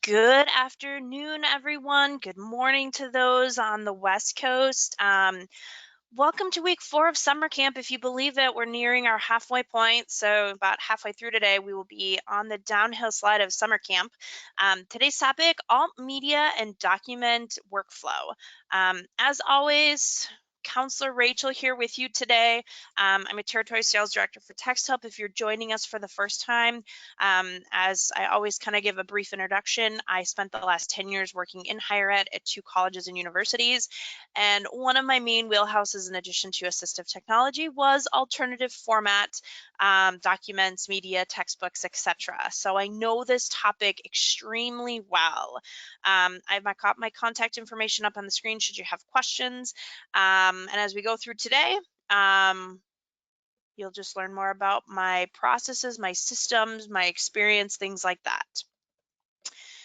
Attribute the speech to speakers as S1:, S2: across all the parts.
S1: Good afternoon, everyone. Good morning to those on the West Coast. Welcome to week 4 of summer camp. If you believe it, we're nearing our halfway point. So about halfway through today, we will be on the downhill slide of summer camp. Today's topic, alt media and document workflow. As always, Counselor Rachel here with you today. I'm a Territory Sales Director for TextHelp. If you're joining us for the first time, as I always kind of give a brief introduction, I spent the last 10 years working in higher ed at 2 colleges and universities. And one of my main wheelhouses, in addition to assistive technology, was alternative format documents, media, textbooks, etc. So I know this topic extremely well. I've got my contact information up on the screen should you have questions. And as we go through today, you'll just learn more about my processes, my systems, my experience, things like that.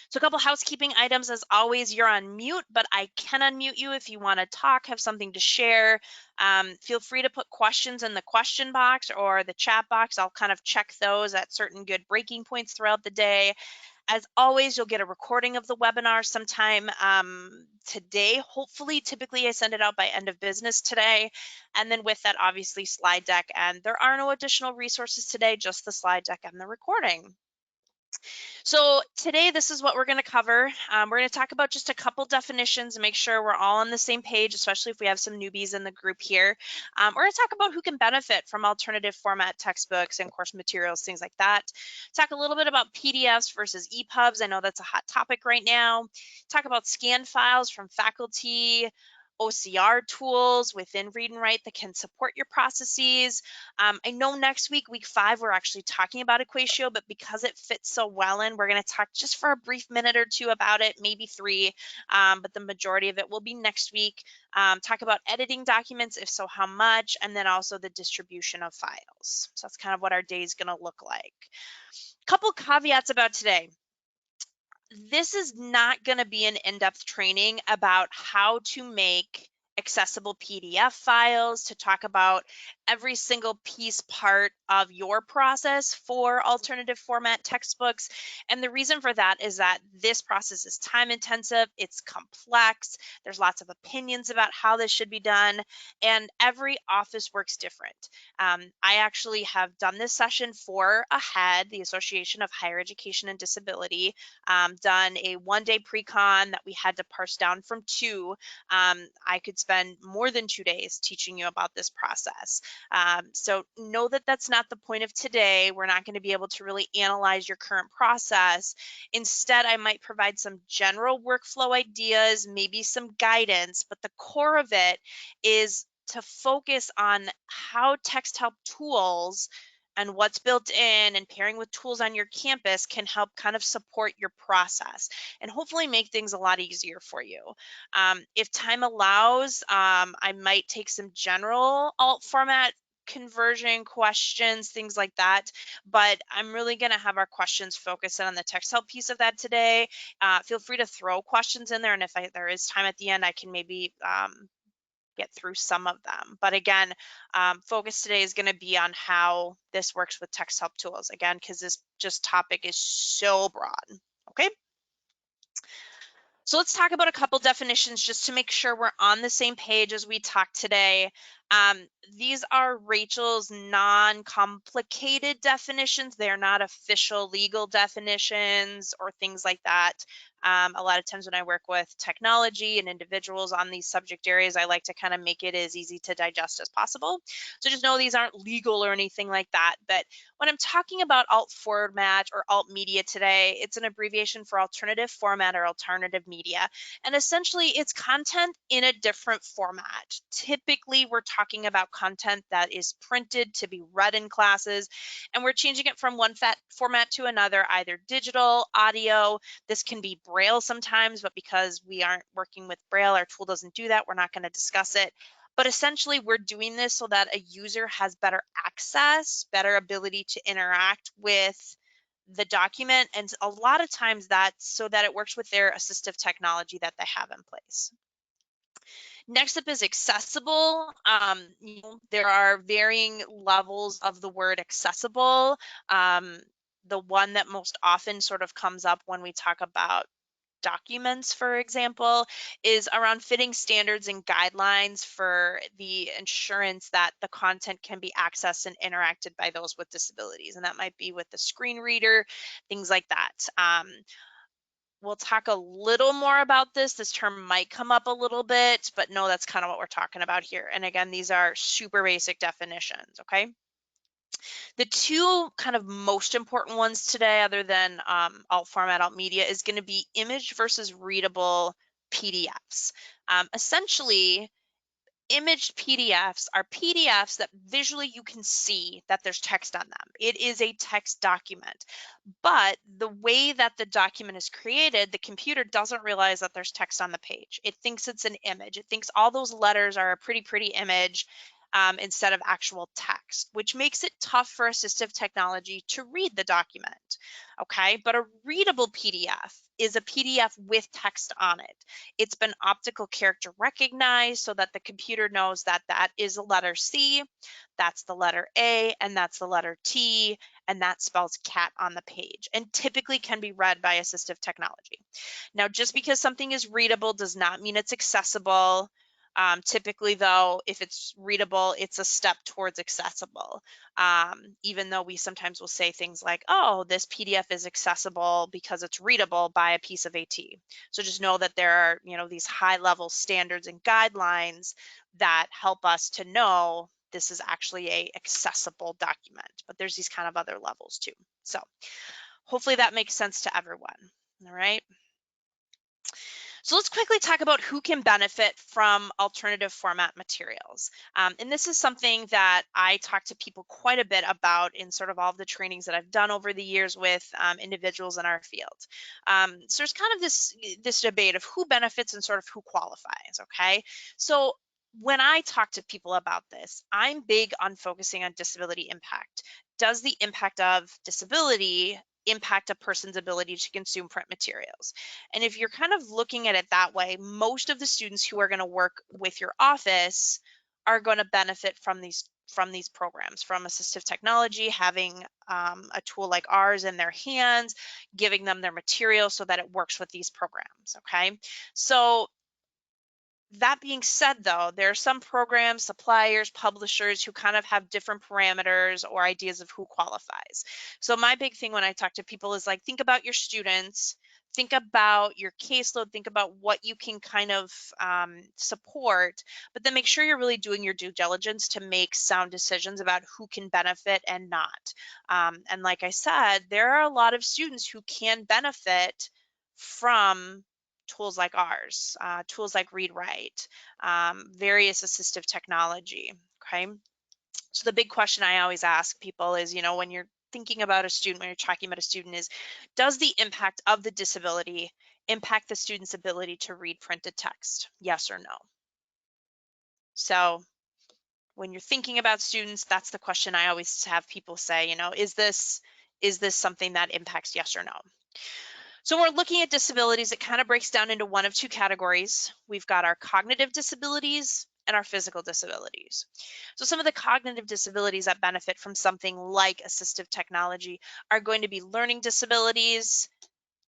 S1: So a couple housekeeping items. As always, you're on mute, but I can unmute you if you want to talk, have something to share. Feel free to put questions in the question box or the chat box. I'll kind of check those at certain good breaking points throughout the day. As always, you'll get a recording of the webinar sometime today, hopefully. Typically, I send it out by end of business today. And then with that, obviously, slide deck. And there are no additional resources today, just the slide deck and the recording. So today, this is what we're going to cover. We're going to talk about just a couple definitions and make sure we're all on the same page, especially if we have some newbies in the group here. We're going to talk about who can benefit from alternative format textbooks and course materials, things like that. Talk a little bit about PDFs versus EPUBs. I know that's a hot topic right now. Talk about scanned files from faculty, OCR tools within Read&Write that can support your processes. I know next week, week 5, we're actually talking about Equatio, but because it fits so well in, we're going to talk just for a brief minute or two about it, maybe 3, but the majority of it will be next week. Talk about editing documents, if so, how much, and then also the distribution of files. So that's kind of what our day is going to look like. Couple caveats about today. This is not going to be an in-depth training about how to make accessible PDF files, to talk about every single piece part of your process for alternative format textbooks. And the reason for that is that this process is time intensive, it's complex, there's lots of opinions about how this should be done, and every office works different. I actually have done this session for AHEAD, the Association of Higher Education and Disability, done a 1-day pre-con that we had to parse down from 2. I could spend more than 2 days teaching you about this process. So know that that's not the point of today. We're not going to be able to really analyze your current process. Instead, I might provide some general workflow ideas, maybe some guidance, but the core of it is to focus on how TextHelp tools and what's built in and pairing with tools on your campus can help kind of support your process and hopefully make things a lot easier for you. If time allows, I might take some general alt format conversion questions, things like that, but I'm really going to have our questions focused on the TextHelp piece of that today. Feel free to throw questions in there, and if there is time at the end, I can maybe get through some of them. But again, focus today is going to be on how this works with TextHelp tools, again, because this topic is so broad. Okay. So let's talk about a couple definitions just to make sure we're on the same page as we talk today. These are Rachel's non-complicated definitions. They're not official legal definitions or things like that. A lot of times when I work with technology and individuals on these subject areas, I like to kind of make it as easy to digest as possible. So just know these aren't legal or anything like that. But when I'm talking about alt format or alt media today, it's an abbreviation for alternative format or alternative media. And essentially, it's content in a different format. Typically, we're talking about content that is printed to be read in classes, and we're changing it from one format to another, either digital, audio. This can be Braille sometimes, but because we aren't working with Braille, our tool doesn't do that. We're not going to discuss it. But essentially, we're doing this so that a user has better access, better ability to interact with the document, and a lot of times that's so that it works with their assistive technology that they have in place. Next up is accessible. There are varying levels of the word accessible. the one that most often sort of comes up when we talk about documents, for example, is around fitting standards and guidelines for the assurance that the content can be accessed and interacted by those with disabilities. And that might be with the screen reader, things like that. We'll talk a little more about this. This term might come up a little bit, but no, that's kind of what we're talking about here. And again, these are super basic definitions, okay? The two kind of most important ones today, other than alt format, alt media, is going to be image versus readable PDFs. Essentially, imaged PDFs are PDFs that visually you can see that there's text on them. It is a text document, but the way that the document is created, the computer doesn't realize that there's text on the page. It thinks it's an image. It thinks all those letters are a pretty image instead of actual text, which makes it tough for assistive technology to read the document. Okay, but a readable PDF is a PDF with text on it. It's been optical character recognized so that the computer knows that that is the letter C, that's the letter A, and that's the letter T, and that spells cat on the page, and typically can be read by assistive technology. Now, just because something is readable does not mean it's accessible. Typically, though, if it's readable, it's a step towards accessible. Even though we sometimes will say things like, oh, this PDF is accessible because it's readable by a piece of AT. So just know that there are, these high level standards and guidelines that help us to know this is actually a accessible document, but there's these kind of other levels too. So hopefully that makes sense to everyone. All right. So let's quickly talk about who can benefit from alternative format materials. And this is something that I talk to people quite a bit about in sort of all of the trainings that I've done over the years with individuals in our field. So there's kind of this debate of who benefits and sort of who qualifies, okay? So when I talk to people about this, I'm big on focusing on disability impact. Does the impact of disability impact a person's ability to consume print materials? And if you're kind of looking at it that way, most of the students who are going to work with your office are going to benefit from these programs, from assistive technology, having a tool like ours in their hands, giving them their material so that it works with these programs, okay? So that being said, though, there are some programs, suppliers, publishers who kind of have different parameters or ideas of who qualifies. So my big thing when I talk to people is like, think about your students, think about your caseload, think about what you can kind of support, but then make sure you're really doing your due diligence to make sound decisions about who can benefit and not. And like I said, there are a lot of students who can benefit from tools like ours, tools like Read&Write, various assistive technology, okay? So the big question I always ask people is, when you're thinking about a student, when you're talking about a student is, does the impact of the disability impact the student's ability to read printed text? Yes or no? So when you're thinking about students, that's the question I always have people say, is this something that impacts yes or no? So when we're looking at disabilities, it kind of breaks down into one of two categories. We've got our cognitive disabilities and our physical disabilities. So some of the cognitive disabilities that benefit from something like assistive technology are going to be learning disabilities,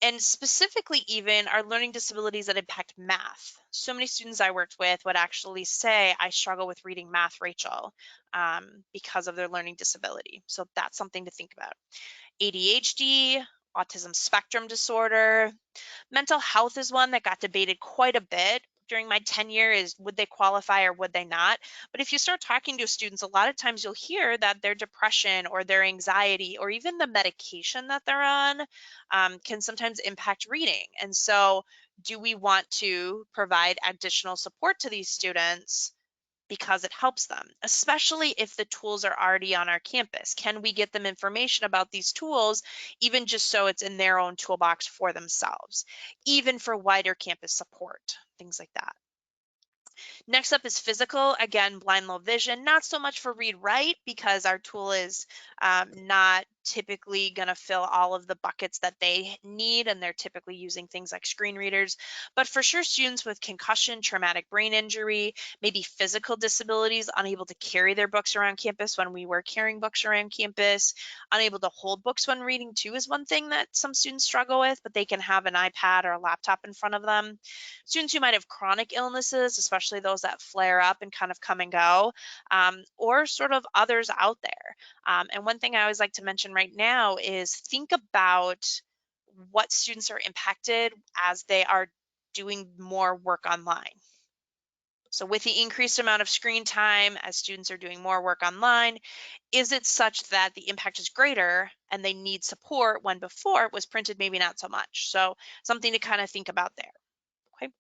S1: and specifically even our learning disabilities that impact math. So many students I worked with would actually say, I struggle with reading math, Rachel, because of their learning disability. So that's something to think about. ADHD, autism spectrum disorder. Mental health is one that got debated quite a bit during my tenure, is would they qualify or would they not? But if you start talking to students, a lot of times you'll hear that their depression or their anxiety or even the medication that they're on can sometimes impact reading. And so do we want to provide additional support to these students because it helps them, especially if the tools are already on our campus? Can we get them information about these tools, even just so it's in their own toolbox for themselves, even for wider campus support, things like that. Next up is physical. Again, blind, low vision, not so much for Read&Write because our tool is not typically going to fill all of the buckets that they need, and they're typically using things like screen readers. But for sure, students with concussion, traumatic brain injury, maybe physical disabilities, unable to carry their books around campus when we were carrying books around campus, unable to hold books when reading too is one thing that some students struggle with, but they can have an iPad or a laptop in front of them. Students who might have chronic illnesses, especially those that flare up and kind of come and go, or sort of others out there. And one thing I always like to mention right now is think about what students are impacted as they are doing more work online. So with the increased amount of screen time as students are doing more work online, is it such that the impact is greater and they need support when before it was printed, maybe not so much? So something to kind of think about there. Okay.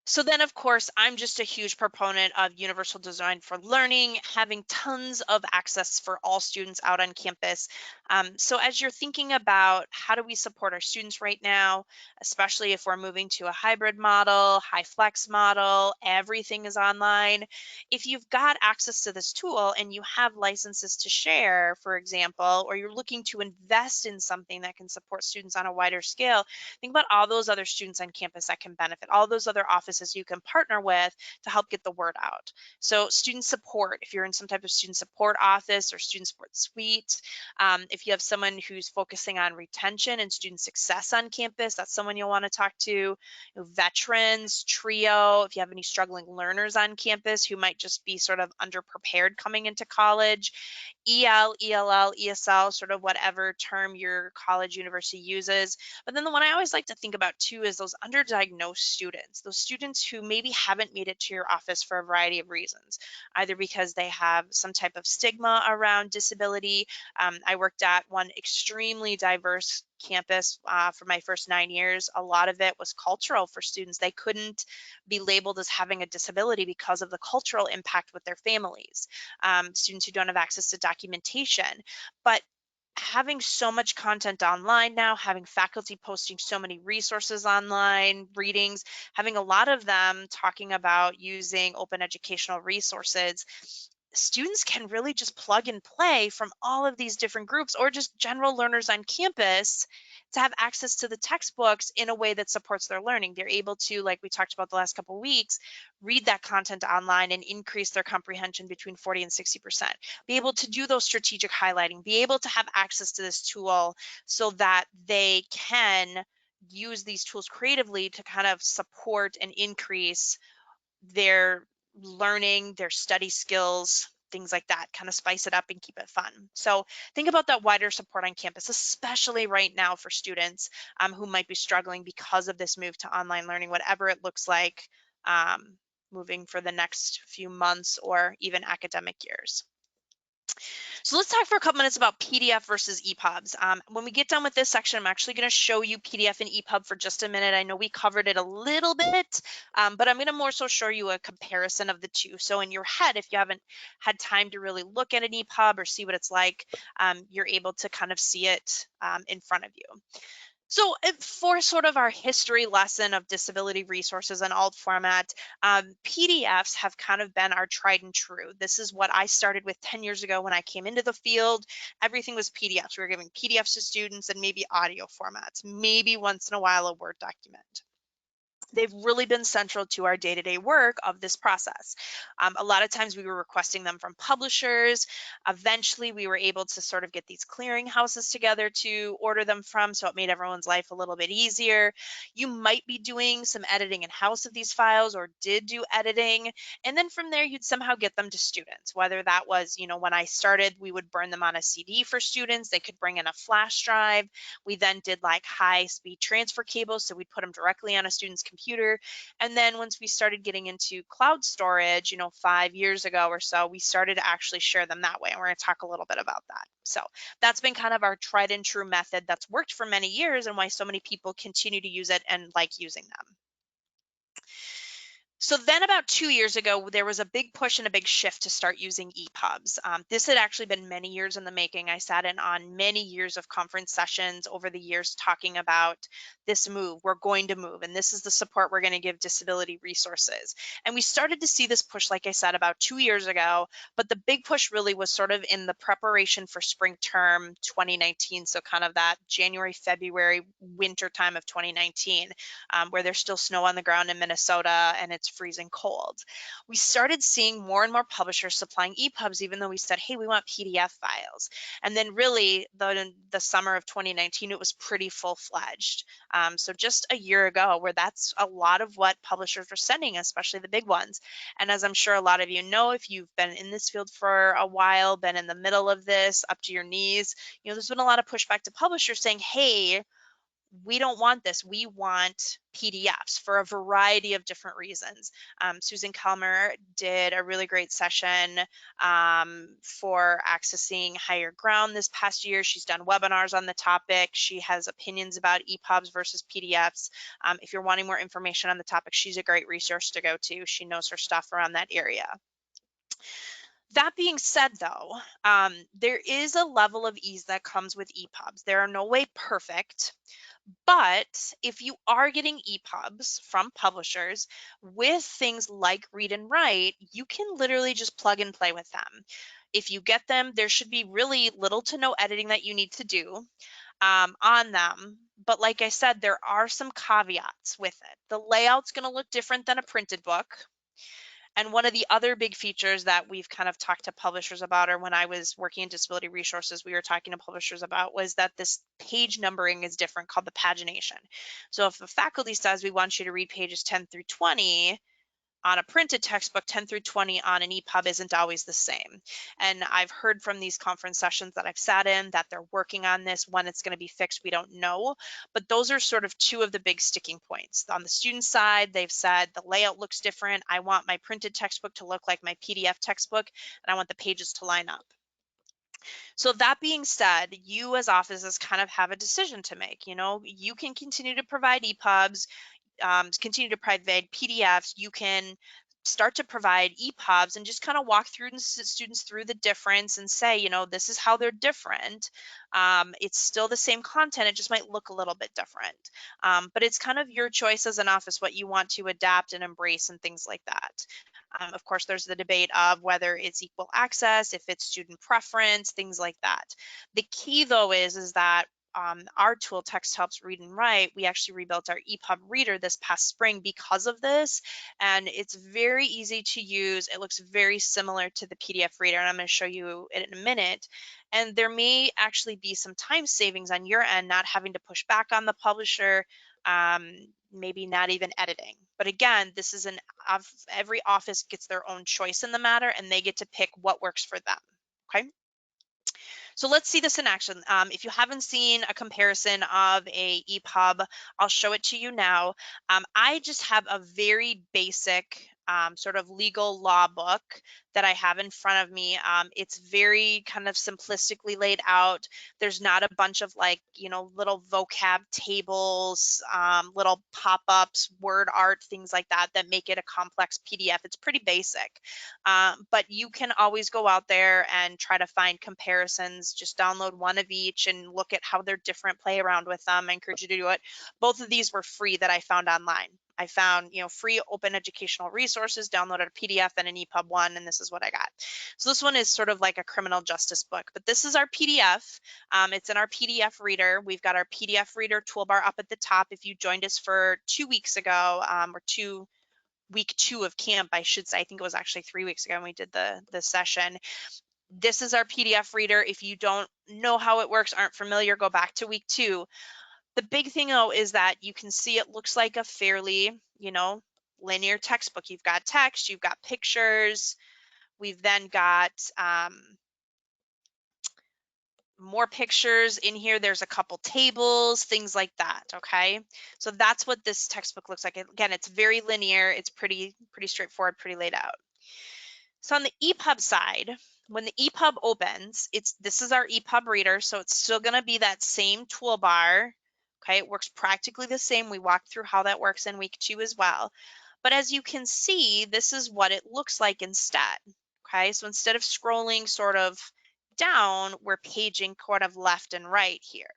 S1: So then, of course, I'm just a huge proponent of universal design for learning, having tons of access for all students out on campus. So as you're thinking about how do we support our students right now, especially if we're moving to a hybrid model, high flex model, everything is online. If you've got access to this tool and you have licenses to share, for example, or you're looking to invest in something that can support students on a wider scale, think about all those other students on campus that can benefit, all those other offices you can partner with to help get the word out. So student support, if you're in some type of student support office or student support suite, if you have someone who's focusing on retention and student success on campus, that's someone you'll want to talk to. Veterans, TRIO, if you have any struggling learners on campus who might just be sort of underprepared coming into college, EL, ELL, ESL, sort of whatever term your college university uses. But then the one I always like to think about too is those underdiagnosed students, those students who maybe haven't made it to your office for a variety of reasons, either because they have some type of stigma around disability. I worked at one extremely diverse campus for my first 9 years. A lot of it was cultural for students. They couldn't be labeled as having a disability because of the cultural impact with their families. Students who don't have access to documentation. But having so much content online now, having faculty posting so many resources online, readings, having a lot of them talking about using open educational resources, students can really just plug and play from all of these different groups or just general learners on campus to have access to the textbooks in a way that supports their learning. They're able to, like we talked about the last couple of weeks, read that content online and increase their comprehension between 40 and 60%. Be able to do those strategic highlighting, be able to have access to this tool so that they can use these tools creatively to kind of support and increase their learning, their study skills, things like that, kind of spice it up and keep it fun. So think about that wider support on campus, especially right now for students who might be struggling because of this move to online learning, whatever it looks like moving for the next few months or even academic years. So let's talk for a couple minutes about PDF versus EPUBs. When we get done with this section, I'm actually going to show you PDF and EPUB for just a minute. I know we covered it a little bit, but I'm going to more so show you a comparison of the two. So in your head, if you haven't had time to really look at an EPUB or see what it's like, you're able to kind of see it in front of you. So for sort of our history lesson of disability resources and alt format, PDFs have kind of been our tried and true. This is what I started with 10 years ago when I came into the field. Everything was PDFs. We were giving PDFs to students and maybe audio formats, maybe once in a while a Word document. They've really been central to our day-to-day work of this process. A lot of times we were requesting them from publishers. Eventually we were able to sort of get these clearinghouses together to order them from, so it made everyone's life a little bit easier. You might be doing some editing in-house of these files or did do editing, and then from there you'd somehow get them to students, whether that was, when I started, we would burn them on a CD for students. They could bring in a flash drive. We then did like high-speed transfer cables, so we'd put them directly on a student's computer. And then once we started getting into cloud storage, 5 years ago or so, we started to actually share them that way. And we're going to talk a little bit about that. So that's been kind of our tried and true method that's worked for many years and why so many people continue to use it and like using them. So then about 2 years ago, there was a big push and a big shift to start using EPUBs. This had actually been many years in the making. I sat in on many years of conference sessions over the years talking about this move. We're going to move, and this is the support we're going to give disability resources. And we started to see this push, like I said, about 2 years ago, but the big push really was sort of in the preparation for spring term 2019. So kind of that January, February, winter time of 2019, where there's still snow on the ground in Minnesota and it's freezing cold. We started seeing more and more publishers supplying EPUBs, even though we said, hey, we want PDF files. And then really the summer of 2019, it was pretty full-fledged. So just a year ago, where that's a lot of what publishers were sending, especially the big ones. And as I'm sure a lot of you know, if you've been in this field for a while, been in the middle of this, up to your knees, there's been a lot of pushback to publishers saying, hey, we don't want this. We want PDFs for a variety of different reasons. Susan Kalmer did a really great session for accessing higher ground this past year. She's done webinars on the topic. She has opinions about EPUBs versus PDFs. If you're wanting more information on the topic, she's a great resource to go to. She knows her stuff around that area. That being said, though, there is a level of ease that comes with EPUBs. They are no way perfect. But if you are getting EPUBs from publishers with things like Read&Write, you can literally just plug and play with them. If you get them, there should be really little to no editing that you need to do on them. But like I said, there are some caveats with it. The layout's going to look different than a printed book. And one of the other big features that we've kind of talked to publishers about, or when I was working in disability resources, we were talking to publishers about, was that this page numbering is different, called the pagination. So if the faculty says we want you to read pages 10 through 20, on a printed textbook, 10 through 20 on an EPUB isn't always the same. And I've heard from these conference sessions that I've sat in that they're working on this. When it's going to be fixed, we don't know. But those are sort of two of the big sticking points. On the student side, they've said the layout looks different. I want my printed textbook to look like my PDF textbook, and I want the pages to line up. So that being said, you as offices kind of have a decision to make. You can continue to provide EPUBs, continue to provide PDFs. You can start to provide EPUBs and just kind of walk through students through the difference and say, this is how they're different. It's still the same content, it just might look a little bit different. But it's kind of your choice as an office what you want to adapt and embrace and things like that. Of course, there's the debate of whether it's equal access, if it's student preference, things like that. The key though is that our tool, Text Helps Read and Write, we actually rebuilt our EPUB reader this past spring because of this, and it's very easy to use. It looks very similar to the PDF reader, and I'm going to show you it in a minute. And there may actually be some time savings on your end, not having to push back on the publisher, maybe not even editing. But again, this is every office gets their own choice in the matter, and they get to pick what works for them. Okay. So let's see this in action. If you haven't seen a comparison of a EPUB, I'll show it to you now. I just have a very basic sort of legal law book that I have in front of me. It's very kind of simplistically laid out. There's not a bunch of little vocab tables, little pop-ups, word art, things like that make it a complex PDF. It's pretty basic, but you can always go out there and try to find comparisons. Just download one of each and look at how they're different, play around with them. I encourage you to do it. Both of these were free that I found online. I found, free open educational resources, downloaded a PDF and an EPUB one, and this is what I got. So this one is sort of like a criminal justice book, but this is our PDF. It's in our PDF reader. We've got our PDF reader toolbar up at the top. If you joined us for 2 weeks ago, or week 2 of camp, I should say, I think it was actually 3 weeks ago when we did the session. This is our PDF reader. If you don't know how it works, aren't familiar, go back to week 2. The big thing though is that you can see it looks like a fairly, linear textbook. You've got text, you've got pictures. We've then got more pictures in here. There's a couple tables, things like that. Okay, so that's what this textbook looks like. Again, it's very linear. It's pretty straightforward, pretty laid out. So on the EPUB side, when the EPUB opens, this is our EPUB reader, so it's still going to be that same toolbar. Okay, it works practically the same. We walked through how that works in week 2 as well. But as you can see, this is what it looks like instead. Okay, so instead of scrolling sort of down, we're paging kind of left and right here.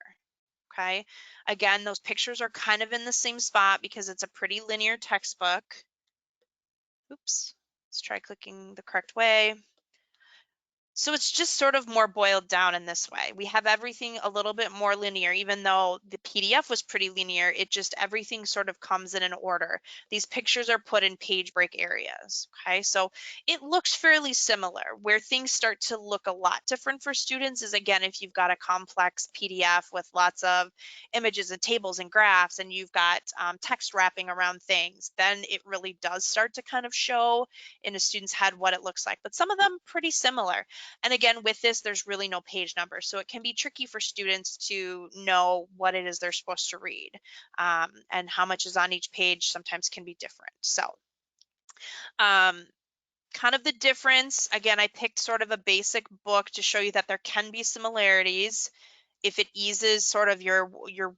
S1: Okay, again, those pictures are kind of in the same spot because it's a pretty linear textbook. Oops, let's try clicking the correct way. So it's just sort of more boiled down in this way. We have everything a little bit more linear, even though the PDF was pretty linear, it just everything sort of comes in an order. These pictures are put in page break areas, okay? So it looks fairly similar. Where things start to look a lot different for students is, again, if you've got a complex PDF with lots of images and tables and graphs, and you've got text wrapping around things, then it really does start to kind of show in a student's head what it looks like. But some of them pretty similar. And again, with this, there's really no page number. So it can be tricky for students to know what it is they're supposed to read. And how much is on each page sometimes can be different. So kind of the difference, again, I picked sort of a basic book to show you that there can be similarities if it eases sort of your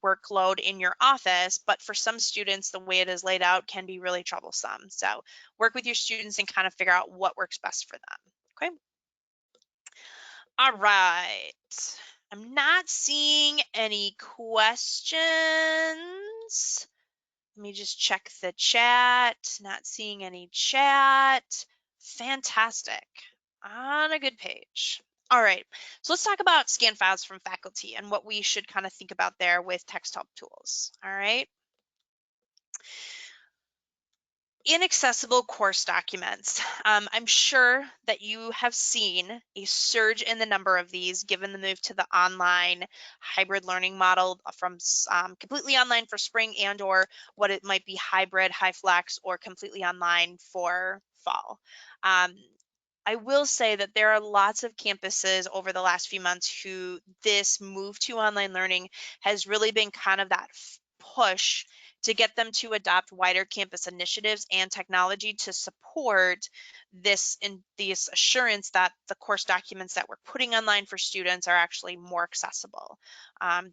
S1: workload in your office, but for some students, the way it is laid out can be really troublesome. So work with your students and kind of figure out what works best for them, okay? All right. I'm not seeing any questions. Let me just check the chat. Not seeing any chat. Fantastic. On a good page. All right. So let's talk about scan files from faculty and what we should kind of think about there with text help tools. All right. Inaccessible course documents. I'm sure that you have seen a surge in the number of these given the move to the online hybrid learning model from completely online for spring and or what it might be hybrid, high flex, or completely online for fall. I will say that there are lots of campuses over the last few months who this move to online learning has really been kind of that push to get them to adopt wider campus initiatives and technology to support this assurance that the course documents that we're putting online for students are actually more accessible.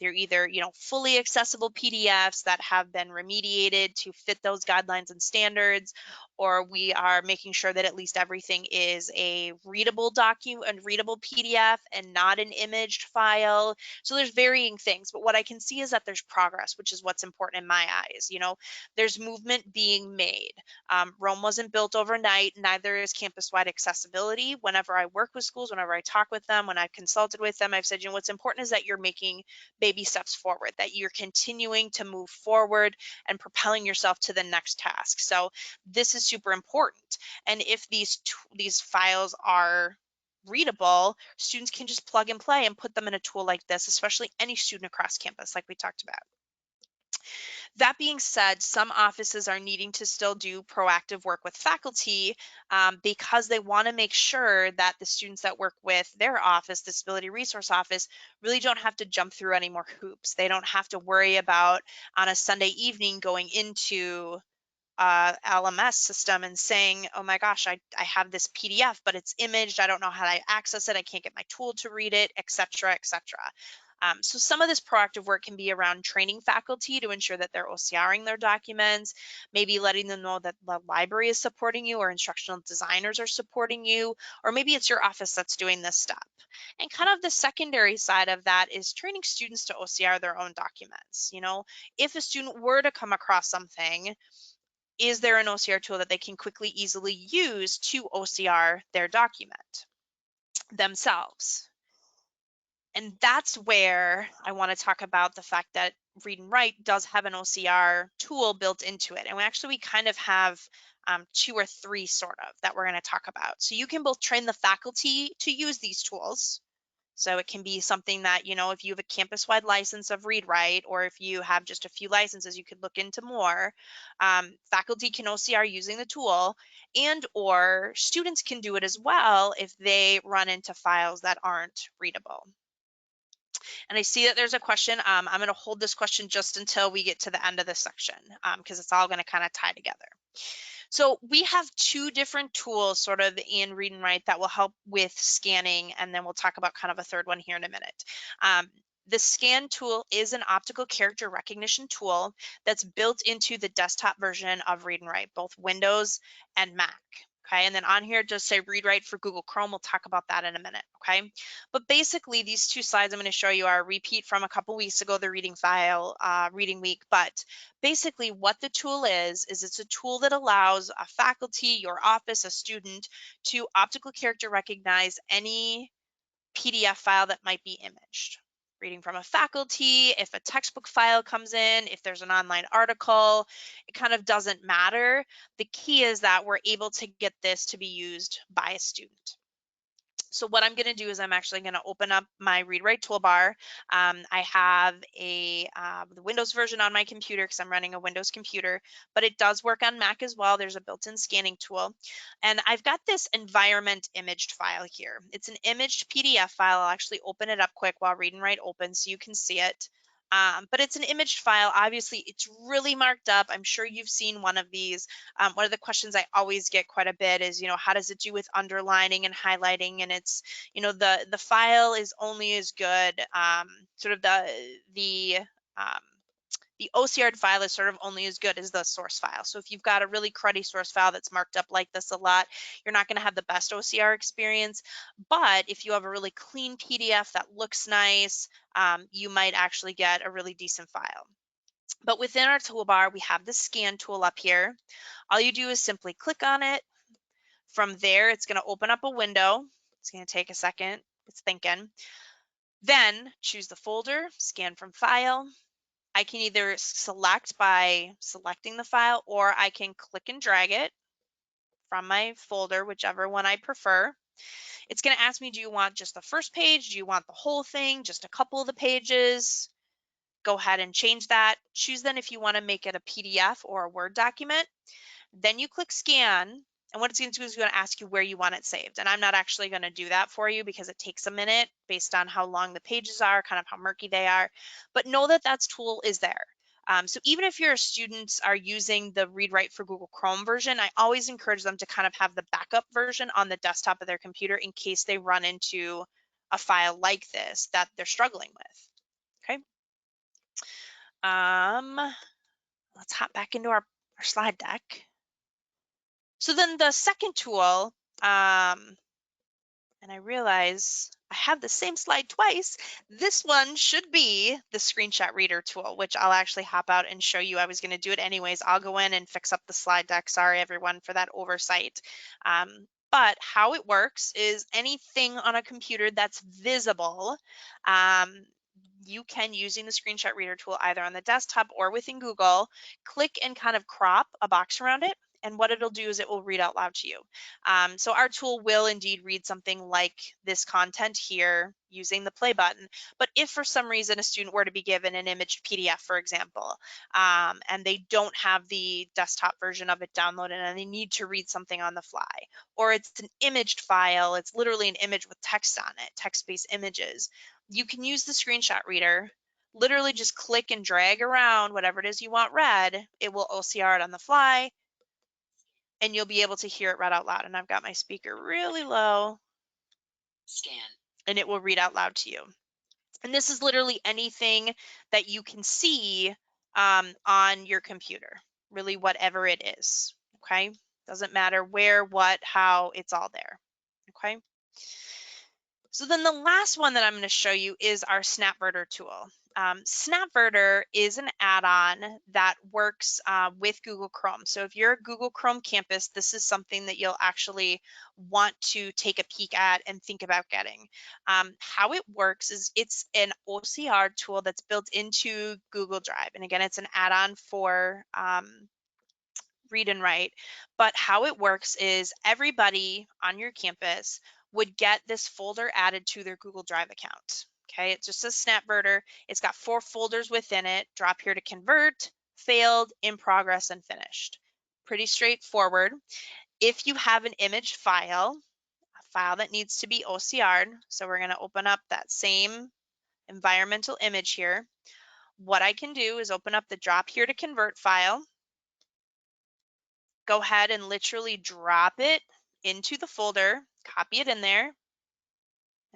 S1: They're either, fully accessible PDFs that have been remediated to fit those guidelines and standards, or we are making sure that at least everything is a readable document and readable PDF and not an imaged file. So there's varying things, but what I can see is that there's progress, which is what's important in my eyes. There's movement being made. Rome wasn't built overnight, neither is campus-wide accessibility. Whenever I work with schools, whenever I talk with them, when I've consulted with them, I've said, what's important is that you're making baby steps forward, that you're continuing to move forward and propelling yourself to the next task. So this is super important. And if these files are readable, students can just plug and play and put them in a tool like this, especially any student across campus, like we talked about. That being said, some offices are needing to still do proactive work with faculty because they want to make sure that the students that work with their office, Disability Resource Office, really don't have to jump through any more hoops. They don't have to worry about on a Sunday evening going into LMS system and saying, oh my gosh, I have this PDF, but it's imaged. I don't know how to access it. I can't get my tool to read it, et cetera, et cetera. So some of this proactive work can be around training faculty to ensure that they're OCRing their documents, maybe letting them know that the library is supporting you or instructional designers are supporting you, or maybe it's your office that's doing this step. And kind of the secondary side of that is training students to OCR their own documents. If a student were to come across something, is there an OCR tool that they can quickly, easily use to OCR their document themselves? And that's where I want to talk about the fact that Read&Write does have an OCR tool built into it. And we kind of have 2 or 3 sort of that we're going to talk about. So you can both train the faculty to use these tools. So it can be something that, if you have a campus-wide license of Read&Write, or if you have just a few licenses, you could look into more. Faculty can OCR using the tool, and or students can do it as well if they run into files that aren't readable. And I see that there's a question. I'm going to hold this question just until we get to the end of this section because it's all going to kind of tie together. So we have 2 different tools sort of in Read&Write that will help with scanning, and then we'll talk about kind of a third one here in a minute. The scan tool is an optical character recognition tool that's built into the desktop version of Read&Write, both Windows and Mac. Okay, and then on here, just say Read&Write for Google Chrome. We'll talk about that in a minute, okay? But basically, these two slides I'm going to show you are a repeat from a couple weeks ago, the reading file, reading week. But basically, what the tool is it's a tool that allows a faculty, your office, a student to optical character recognize any PDF file that might be imaged. Reading from a faculty, if a textbook file comes in, if there's an online article, it kind of doesn't matter. The key is that we're able to get this to be used by a student. So what I'm going to do is I'm actually going to open up my Read&Write toolbar. I have the Windows version on my computer because I'm running a Windows computer, but it does work on Mac as well. There's a built-in scanning tool. And I've got this environment imaged file here. It's an imaged PDF file. I'll actually open it up quick while Read&Write opens so you can see it. But it's an imaged file. Obviously, it's really marked up. I'm sure you've seen one of these. One of the questions I always get quite a bit is, how does it do with underlining and highlighting? And it's, the file is only as good, sort of the OCR file is sort of only as good as the source file. So if you've got a really cruddy source file that's marked up like this a lot, you're not going to have the best OCR experience. But if you have a really clean PDF that looks nice, you might actually get a really decent file. But within our toolbar, we have the scan tool up here. All you do is simply click on it. From there, it's going to open up a window. It's going to take a second. It's thinking. Then choose the folder, scan from file. I can either select by selecting the file, or I can click and drag it from my folder, whichever one I prefer. It's going to ask me, do you want just the first page? Do you want the whole thing? Just a couple of the pages? Go ahead and change that. Choose then if you want to make it a PDF or a Word document. Then you click scan, and what it's going to do is going to ask you where you want it saved. And I'm not actually going to do that for you because it takes a minute based on how long the pages are, kind of how murky they are. But know that that tool is there. So even if your students are using the Read&Write for Google Chrome version, I always encourage them to kind of have the backup version on the desktop of their computer in case they run into a file like this that they're struggling with. Okay. Let's hop back into our slide deck. So then the second tool, and I realize I have the same slide twice. This one should be the screenshot reader tool, which I'll actually hop out and show you. I was going to do it anyways. I'll go in and fix up the slide deck. Sorry, everyone, for that oversight. But how it works is anything on a computer that's visible, you can, using the screenshot reader tool, either on the desktop or within Google, click and kind of crop a box around it. And what it'll do is it will read out loud to you. So our tool will indeed read something like this content here using the play button. But if for some reason a student were to be given an imaged PDF, for example, and they don't have the desktop version of it downloaded and they need to read something on the fly, or it's an imaged file, it's literally an image with text on it, text-based images, you can use the screenshot reader. Literally just click and drag around whatever it is you want read. It will OCR it on the fly, and you'll be able to hear it read out loud. And I've got my speaker really low. Scan. And it will read out loud to you. And this is literally anything that you can see on your computer, really whatever it is, okay? Doesn't matter where, what, how, it's all there, okay? So then the last one that I'm going to show you is our SnapVerter tool. SnapVerter is an add-on that works with Google Chrome. So if you're a Google Chrome campus, this is something that you'll actually want to take a peek at and think about getting. How it works is it's an OCR tool that's built into Google Drive. And again, it's an add-on for Read&Write. But how it works is everybody on your campus would get this folder added to their Google Drive account. Okay, it just says SnapVerter. It's got 4 folders within it. Drop here to convert, failed, in progress, and finished. Pretty straightforward. If you have an image file, a file that needs to be OCR'd, so we're going to open up that same environmental image here. What I can do is open up the drop here to convert file. Go ahead and literally drop it into the folder, copy it in there,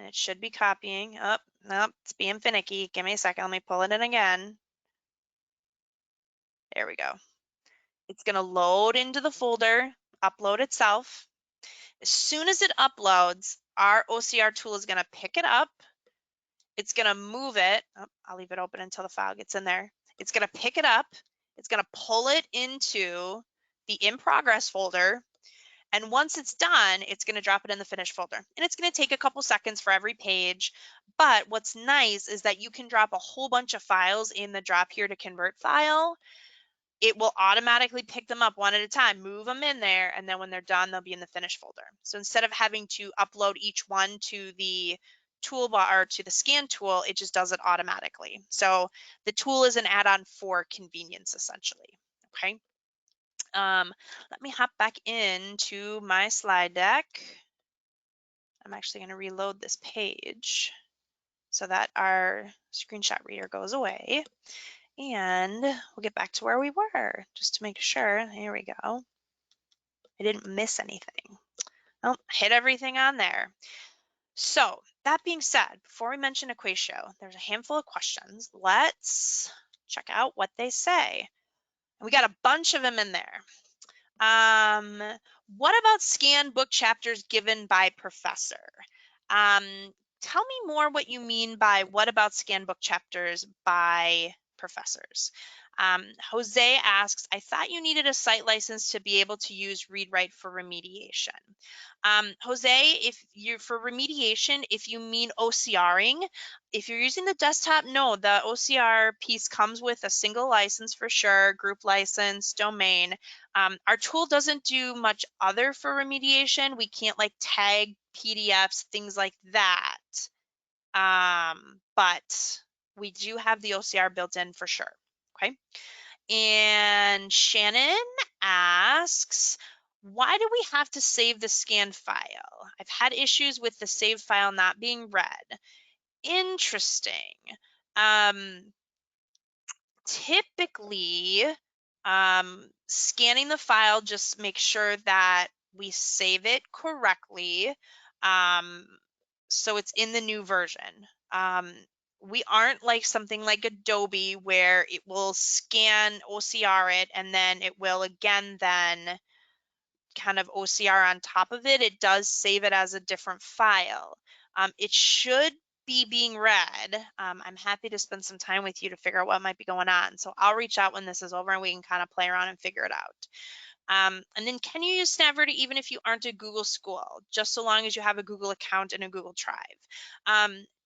S1: and it should be copying. Oh, nope, it's being finicky. Give me a second. Let me pull it in again. There we go. It's going to load into the folder, upload itself. As soon as it uploads, our OCR tool is going to pick it up. It's going to move it. Oh, I'll leave it open until the file gets in there. It's going to pick it up. It's going to pull it into the in progress folder. And once it's done, it's going to drop it in the finished folder. And it's going to take a couple seconds for every page. But what's nice is that you can drop a whole bunch of files in the drop here to convert file. It will automatically pick them up one at a time, move them in there, and then when they're done, they'll be in the finished folder. So instead of having to upload each one to the toolbar or to the scan tool, it just does it automatically. So the tool is an add-on for convenience, essentially. Okay. Let me hop back into my slide deck. I'm actually going to reload this page so that our screenshot reader goes away. And we'll get back to where we were just to make sure. Here we go. I didn't miss anything. Oh, hit everything on there. So that being said, before we mention Equatio, there's a handful of questions. Let's check out what they say. We got a bunch of them in there. What about scanned book chapters given by professor? Tell me more what you mean by what about scanned book chapters by professors. Jose asks, I thought you needed a site license to be able to use read-write for remediation. Jose, if you're for remediation, if you mean OCRing, if you're using the desktop, no, the OCR piece comes with a single license for sure, group license, domain. Our tool doesn't do much other for remediation. We can't like tag PDFs, things like that. But we do have the OCR built in for sure. Okay. And Shannon asks, why do we have to save the scanned file? I've had issues with the saved file not being read. Interesting. Typically, scanning the file just makes sure that we save it correctly. So it's in the new version. We aren't like something like Adobe where it will scan OCR it and then it will again then kind of OCR on top of it. It does save it as a different file. It should be being read. I'm happy to spend some time with you to figure out what might be going on. So I'll reach out when this is over and we can kind of play around and figure it out. And then can you use SnapReader even if you aren't a Google school, just so long as you have a Google account and a Google Drive?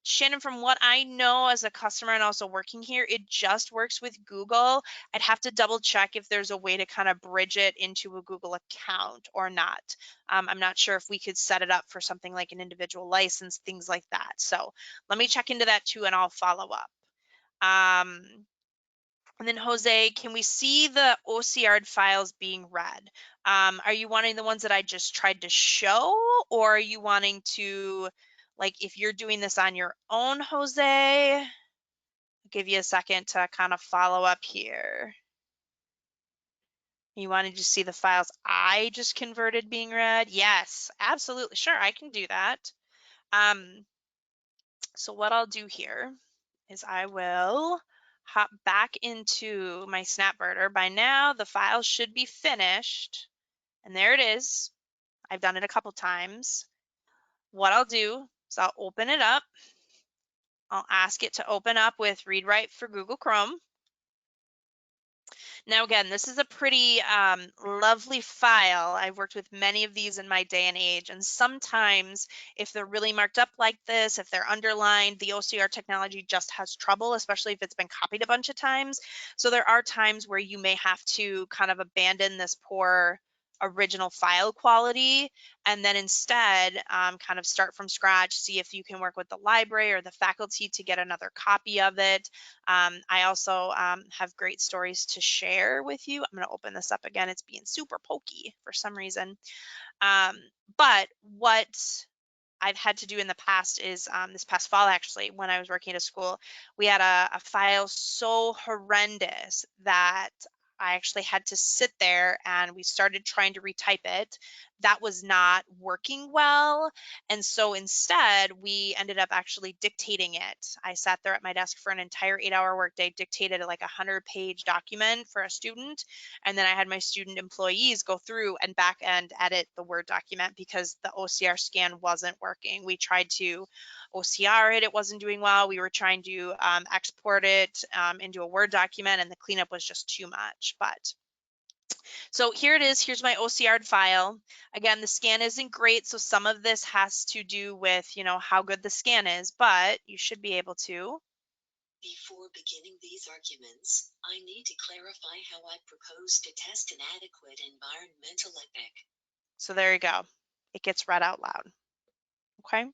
S1: Shannon, from what I know as a customer and also working here, it just works with Google. I'd have to double check if there's a way to kind of bridge it into a Google account or not. I'm not sure if we could set it up for something like an individual license, things like that. So let me check into that too and I'll follow up. And then Jose, can we see the OCR files being read? Are you wanting the ones that I just tried to show, or are you wanting to, like, if you're doing this on your own, Jose? I'll give you a second to kind of follow up here. You wanted to see the files I just converted being read? Yes, absolutely. Sure, I can do that. So what I'll do here is I will hop back into my SnapReader. By now, the file should be finished. And there it is. I've done it a couple times. What I'll do is I'll open it up. I'll ask it to open up with Read&Write for Google Chrome. Now, again, this is a pretty lovely file. I've worked with many of these in my day and age, and sometimes if they're really marked up like this, if they're underlined, the OCR technology just has trouble, especially if it's been copied a bunch of times. So there are times where you may have to kind of abandon this poor original file quality and then instead kind of start from scratch, see if you can work with the library or the faculty to get another copy of it. I also have great stories to share with you. I'm going to open this up again. It's being super pokey for some reason. But what I've had to do in the past is this past fall, actually, when I was working at a school, we had a file so horrendous that I actually had to sit there and we started trying to retype it. That was not working well. And so instead, we ended up actually dictating it. I sat there at my desk for an entire 8-hour workday, dictated like a 100-page document for a student. And then I had my student employees go through and back end edit the Word document because the OCR scan wasn't working. We tried to OCR it, it wasn't doing well. We were trying to export it into a Word document, and the cleanup was just too much. But so here it is. Here's my OCR'd file. Again, the scan isn't great, so some of this has to do with, how good the scan is, but you should be able to.
S2: Before beginning these arguments, I need to clarify how I propose to test an adequate environmental ethic.
S1: So there you go. It gets read out loud. Okay.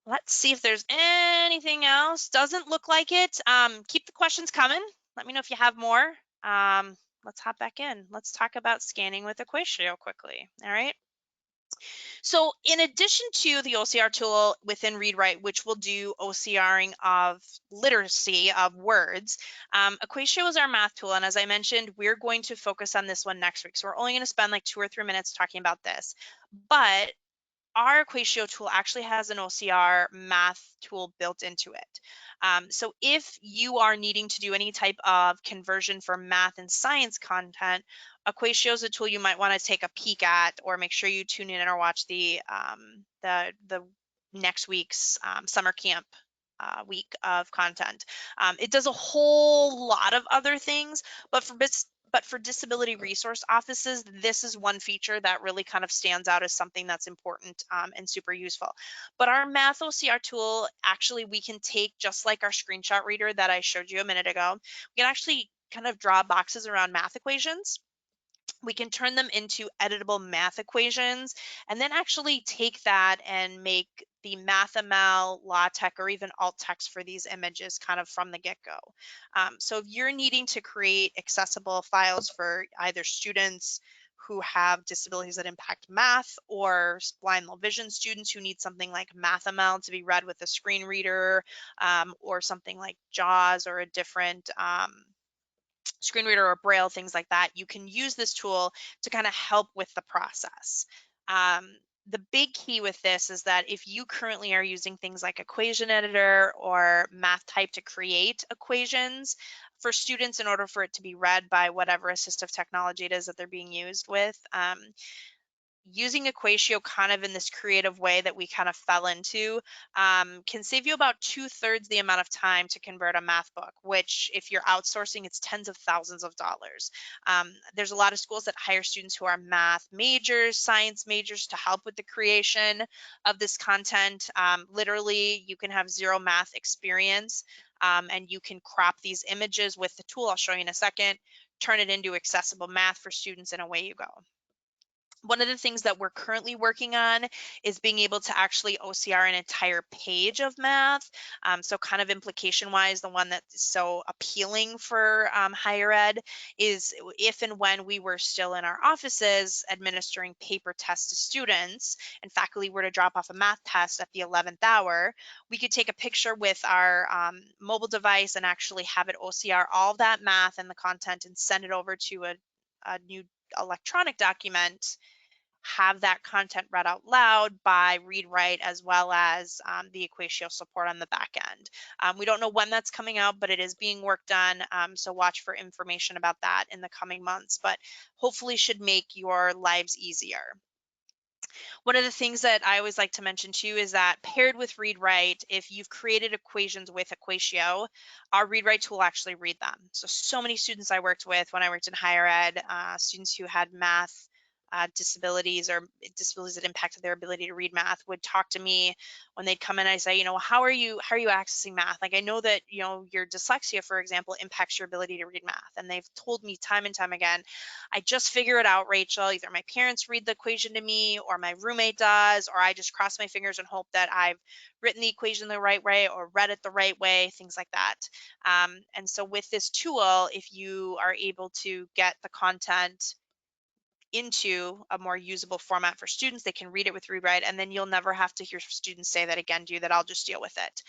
S1: Let's see if there's anything else. Doesn't look like it. Keep the questions coming. Let me know if you have more. Let's hop back in. Let's talk about scanning with Equatio quickly. All right. So in addition to the OCR tool within Read&Write, which will do OCRing of literacy of words, Equatio is our math tool. And as I mentioned, we're going to focus on this one next week. So we're only going to spend like 2 or 3 minutes talking about this. But our Equatio tool actually has an OCR math tool built into it. So if you are needing to do any type of conversion for math and science content, Equatio is a tool you might want to take a peek at, or make sure you tune in or watch the next week's summer camp week of content. It does a whole lot of other things, but for disability resource offices, this is one feature that really kind of stands out as something that's important and super useful. But our Math OCR tool, actually, we can take, just like our screenshot reader that I showed you a minute ago, we can actually kind of draw boxes around math equations. We can turn them into editable math equations, and then actually take that and make the MathML, LaTeX, or even alt text for these images kind of from the get-go. So if you're needing to create accessible files for either students who have disabilities that impact math, or blind low vision students who need something like MathML to be read with a screen reader, or something like JAWS or a different screen reader or braille, things like that, you can use this tool to kind of help with the process. The big key with this is that if you currently are using things like equation editor or math type to create equations for students in order for it to be read by whatever assistive technology it is that they're being used with, using Equatio kind of in this creative way that we kind of fell into can save you about 2/3 the amount of time to convert a math book, which if you're outsourcing, it's tens of thousands of dollars. There's a lot of schools that hire students who are math majors, science majors to help with the creation of this content. Literally, you can have zero math experience and you can crop these images with the tool I'll show you in a second, turn it into accessible math for students, and away you go. One of the things that we're currently working on is being able to actually OCR an entire page of math. So kind of implication wise, the one that's so appealing for higher ed is if and when we were still in our offices administering paper tests to students and faculty were to drop off a math test at the 11th hour, we could take a picture with our mobile device and actually have it OCR all of that math and the content and send it over to a new electronic document, have that content read out loud by Read&Write, as well as the Equatio support on the back end. We don't know when that's coming out, but it is being worked on. So watch for information about that in the coming months, but hopefully should make your lives easier. One of the things that I always like to mention too is that paired with Read&Write, if you've created equations with Equatio, our Read&Write tool will actually read them. So many students I worked with when I worked in higher ed, students who had math disabilities or disabilities that impacted their ability to read math, would talk to me when they'd come in. I say, how are you accessing math? Like, I know that your dyslexia, for example, impacts your ability to read math, and they've told me time and time again, I just figure it out, Rachel. Either my parents read the equation to me, or my roommate does, or I just cross my fingers and hope that I've written the equation the right way or read it the right way, things like that. And so with this tool, if you are able to get the content into a more usable format for students. They can read it with Read/Write, and then you'll never have to hear students say that again, do that, I'll just deal with it.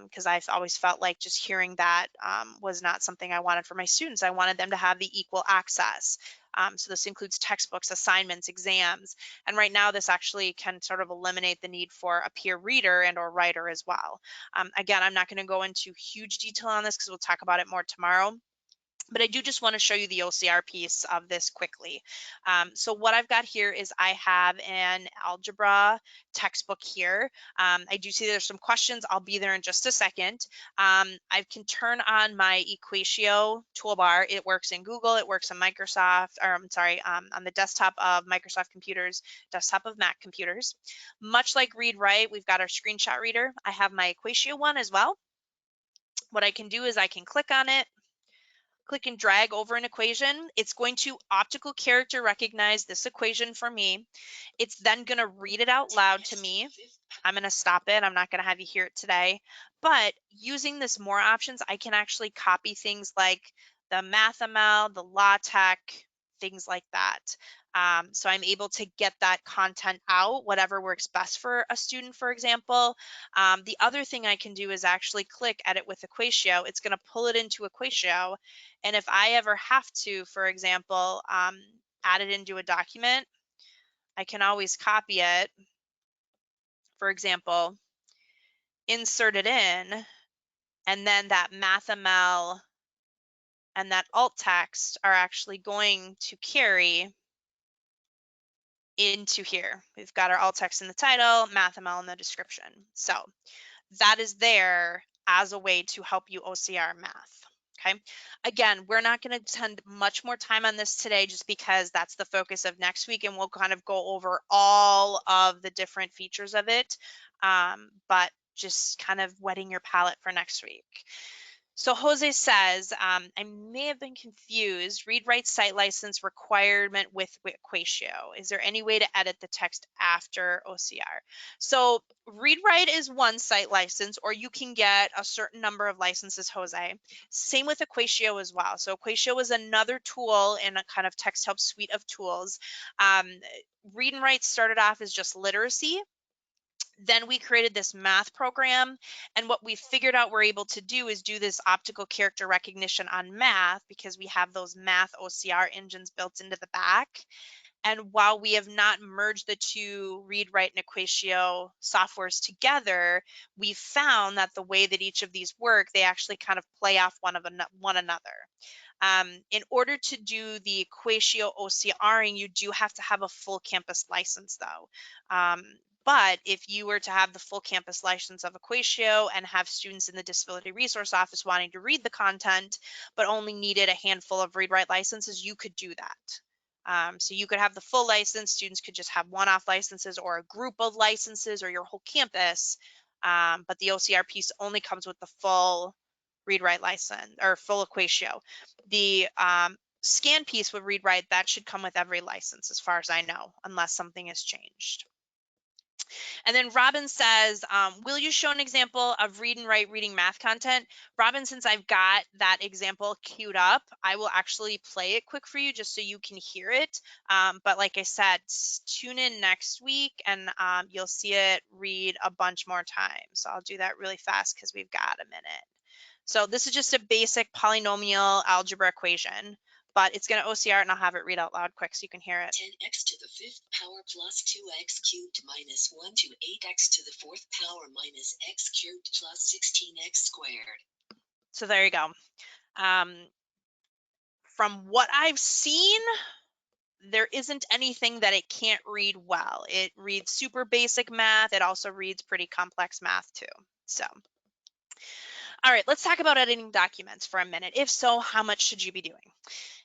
S1: Because I've always felt like just hearing that was not something I wanted for my students. I wanted them to have the equal access. So this includes textbooks, assignments, exams, and right now this actually can sort of eliminate the need for a peer reader and or writer as well. Again, I'm not going to go into huge detail on this because we'll talk about it more tomorrow. But I do just want to show you the OCR piece of this quickly. So what I've got here is I have an algebra textbook here. I do see there's some questions. I'll be there in just a second. I can turn on my Equatio toolbar. It works in Google. It works on Microsoft, or I'm sorry, on the desktop of Microsoft computers, desktop of Mac computers. Much like Read/Write, we've got our screenshot reader. I have my Equatio one as well. What I can do is I can click on it, click and drag over an equation. It's going to optical character recognize this equation for me. It's then going to read it out loud to me. I'm going to stop it. I'm not going to have you hear it today. But using this more options, I can actually copy things like the MathML, the LaTeX, things like that. So I'm able to get that content out, whatever works best for a student, for example. The other thing I can do is actually click Edit with Equatio. It's going to pull it into Equatio. And if I ever have to, for example, add it into a document, I can always copy it, for example, insert it in, and then that MathML and that alt text are actually going to carry into here. We've got our alt text in the title, MathML in the description. So that is there as a way to help you OCR math. Okay. Again, we're not going to spend much more time on this today just because that's the focus of next week, and we'll kind of go over all of the different features of it, but just kind of whetting your palate for next week. So Jose says, I may have been confused. Read/Write site license requirement with Equatio. Is there any way to edit the text after OCR? So Read/Write is one site license, or you can get a certain number of licenses, Jose. Same with Equatio as well. So Equatio is another tool in a kind of text help suite of tools. Read&Write started off as just literacy. Then we created this math program, and what we figured out we're able to do is do this optical character recognition on math because we have those math OCR engines built into the back. And while we have not merged the two Read/Write and Equatio softwares together, we found that the way that each of these work, they actually kind of play off one another. In order to do the Equatio OCRing, you do have to have a full campus license though. But if you were to have the full campus license of Equatio and have students in the Disability Resource Office wanting to read the content, but only needed a handful of Read/Write licenses, you could do that. So you could have the full license, students could just have one-off licenses or a group of licenses or your whole campus, but the OCR piece only comes with the full Read/Write license or full Equatio. The scan piece with Read/Write, that should come with every license as far as I know, unless something has changed. And then Robin says, will you show an example of Read&Write reading math content? Robin, since I've got that example queued up, I will actually play it quick for you just so you can hear it. But like I said, tune in next week and you'll see it read a bunch more times. So I'll do that really fast because we've got a minute. So this is just a basic polynomial algebra equation, but it's going to OCR and I'll have it read out loud quick so you can hear it.
S2: 10x to the fifth power plus 2x cubed minus 1 to 8x to the fourth power minus x cubed plus 16x squared.
S1: So there you go. From what I've seen, there isn't anything that it can't read well. It reads super basic math. It also reads pretty complex math too. So, all right, let's talk about editing documents for a minute. If so, how much should you be doing?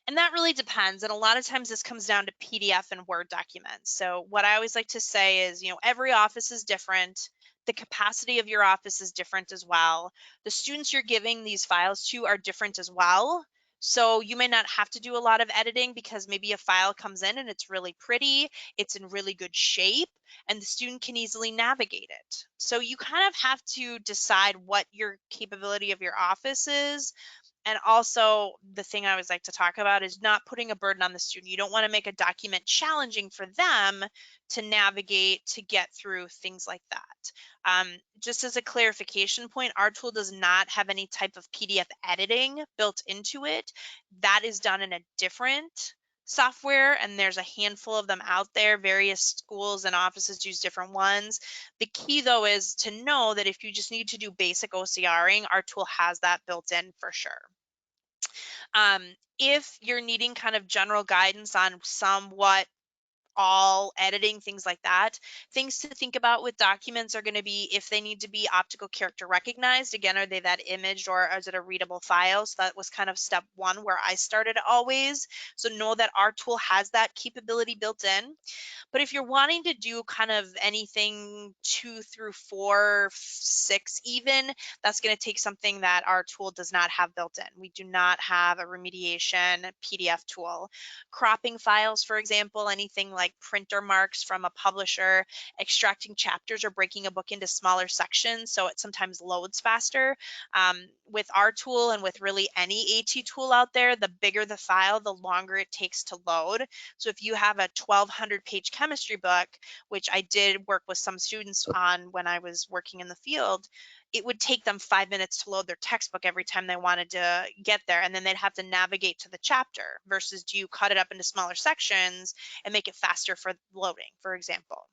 S1: And that really depends. And a lot of times this comes down to PDF and Word documents. So what I always like to say is, every office is different. The capacity of your office is different as well. The students you're giving these files to are different as well. So you may not have to do a lot of editing because maybe a file comes in and it's really pretty, it's in really good shape, and the student can easily navigate it. So you kind of have to decide what your capability of your office is And also the thing I always like to talk about is not putting a burden on the student. You don't want to make a document challenging for them to navigate, to get through, things like that. Just as a clarification point, our tool does not have any type of PDF editing built into it. That is done in a different software, and there's a handful of them out there. Various schools and offices use different ones. The key though is to know that if you just need to do basic OCRing, our tool has that built in for sure. If you're needing kind of general guidance on somewhat all editing, things like that, things to think about with documents are going to be if they need to be optical character recognized. Again, are they that image or is it a readable file? So that was kind of step one where I started always. So know that our tool has that capability built in. But if you're wanting to do kind of anything 2 through 4, 6 even, that's going to take something that our tool does not have built in. We do not have a remediation PDF tool. Cropping files, for example, anything like printer marks from a publisher, extracting chapters or breaking a book into smaller sections so it sometimes loads faster. With our tool and with really any AT tool out there, the bigger the file, the longer it takes to load. So if you have a 1,200-page chemistry book, which I did work with some students on when I was working in the field, it would take them 5 minutes to load their textbook every time they wanted to get there, and then they'd have to navigate to the chapter versus do you cut it up into smaller sections and make it faster for loading, for example.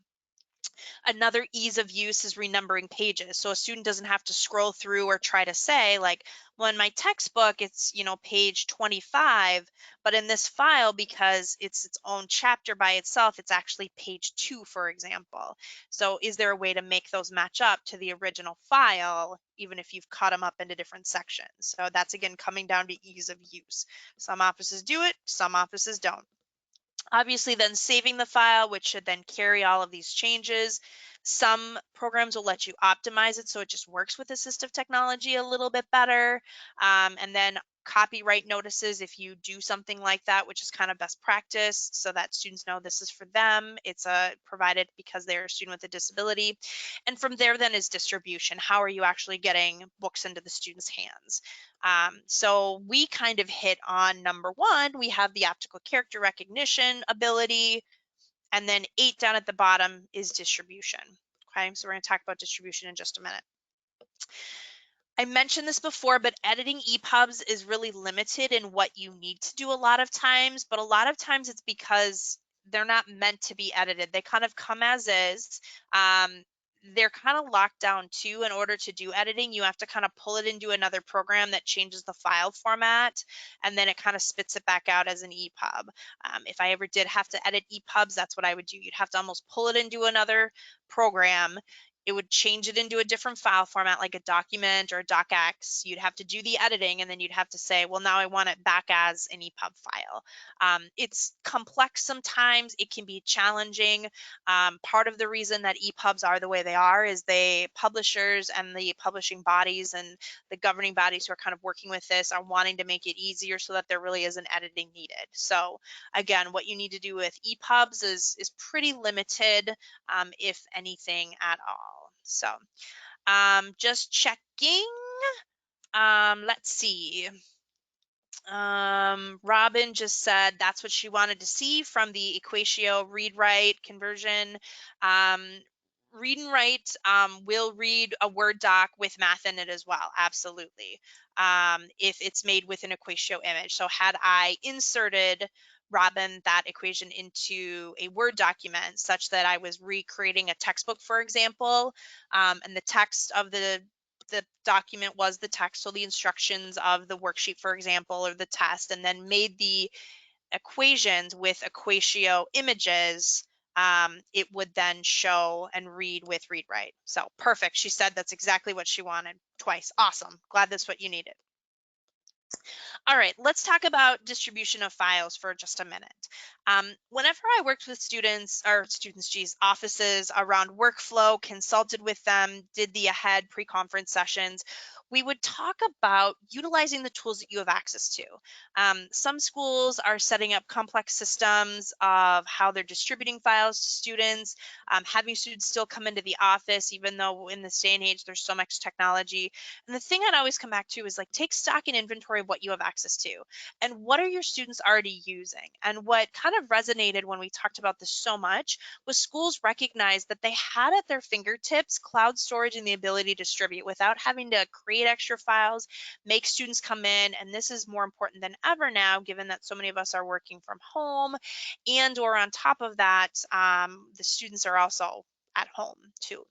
S1: Another ease of use is renumbering pages. So a student doesn't have to scroll through or try to say like, well, in my textbook, it's, page 25, but in this file, because it's its own chapter by itself, it's actually page 2, for example. So is there a way to make those match up to the original file, even if you've cut them up into different sections? So that's, again, coming down to ease of use. Some offices do it, some offices don't. Obviously then saving the file, which should then carry all of these changes. Some programs will let you optimize it so it just works with assistive technology a little bit better. And then copyright notices if you do something like that, which is kind of best practice so that students know this is for them. It's provided because they're a student with a disability. And from there then is distribution. How are you actually getting books into the students' hands? So we kind of hit on number 1, we have the optical character recognition ability, and then 8 down at the bottom is distribution. Okay, so we're going to talk about distribution in just a minute. I mentioned this before, but editing EPUBs is really limited in what you need to do a lot of times, but a lot of times it's because they're not meant to be edited. They kind of come as is. They're kind of locked down too. In order to do editing, you have to kind of pull it into another program that changes the file format, and then it kind of spits it back out as an EPUB. If I ever did have to edit EPUBs, that's what I would do. You'd have to almost pull it into another program. It would change it into a different file format like a document or a docx. You'd have to do the editing, and then you'd have to say, well, now I want it back as an EPUB file. It's complex sometimes. It can be challenging. Part of the reason that EPUBs are the way they are is publishers and the publishing bodies and the governing bodies who are kind of working with this are wanting to make it easier so that there really isn't editing needed. So again, what you need to do with EPUBs is pretty limited, if anything at all. So just checking. Let's see. Robin just said that's what she wanted to see from the Equatio read-write conversion. Read-and-Write will read a Word doc with math in it as well, absolutely, if it's made with an Equatio image. So had I inserted, Robin, that equation into a Word document such that I was recreating a textbook, for example, and the text of the document was the text, so the instructions of the worksheet, for example, or the test, and then made the equations with Equatio images, it would then show and read with read-write. So perfect. She said that's exactly what she wanted twice. Awesome. Glad that's what you needed. All right, let's talk about distribution of files for just a minute. Whenever I worked with offices around workflow, consulted with them, did the ahead pre-conference sessions, we would talk about utilizing the tools that you have access to. Some schools are setting up complex systems of how they're distributing files to students, having students still come into the office, even though in this day and age there's so much technology. And the thing I'd always come back to is like take stock and inventory of what you have access to, and what are your students already using. And what kind of resonated when we talked about this so much was schools recognized that they had at their fingertips cloud storage and the ability to distribute without having to create extra files, make students come in. And this is more important than ever now, given that so many of us are working from home, and or on top of that, the students are also at home too.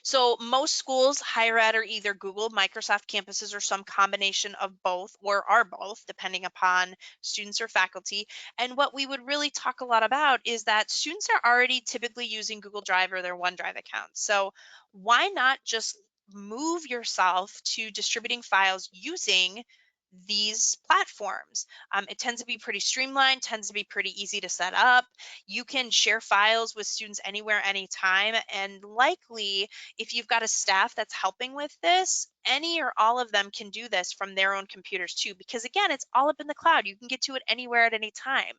S1: So most schools, higher ed, are either Google, Microsoft campuses, or some combination of both, or are both, depending upon students or faculty. And what we would really talk a lot about is that students are already typically using Google Drive or their OneDrive account. So why not just move yourself to distributing files using these platforms? It tends to be pretty streamlined, tends to be pretty easy to set up. You can share files with students anywhere, anytime, and likely if you've got a staff that's helping with this, any or all of them can do this from their own computers too, because again, it's all up in the cloud. You can get to it anywhere at any time.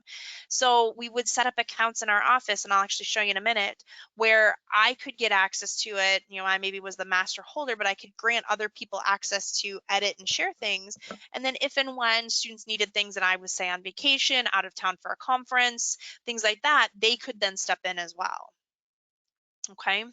S1: So we would set up accounts in our office, and I'll actually show you in a minute, where I could get access to it. You know, I maybe was the master holder, but I could grant other people access to edit and share things. And then if and when students needed things and I was, say, on vacation, out of town for a conference, things like that, they could then step in as well. Okay.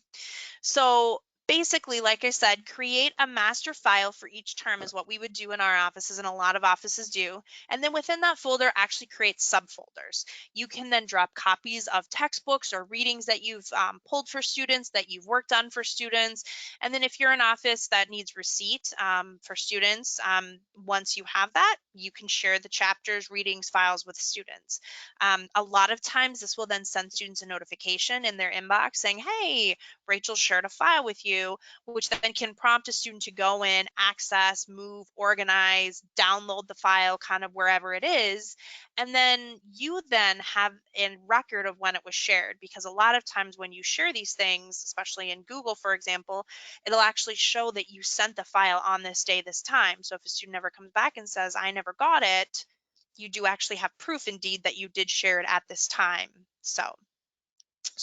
S1: So basically, like I said, create a master file for each term is what we would do in our offices, and a lot of offices do. And then within that folder, actually create subfolders. You can then drop copies of textbooks or readings that you've pulled for students, that you've worked on for students. And then if you're an office that needs receipt for students, once you have that, you can share the chapters, readings, files with students. A lot of times this will then send students a notification in their inbox saying, hey, Rachel shared a file with you, which then can prompt a student to go in, access, move, organize, download the file kind of wherever it is. And then you then have a record of when it was shared, because a lot of times when you share these things, especially in Google, for example, it'll actually show that you sent the file on this day, this time. So if a student ever comes back and says, I never got it, you do actually have proof indeed that you did share it at this time. So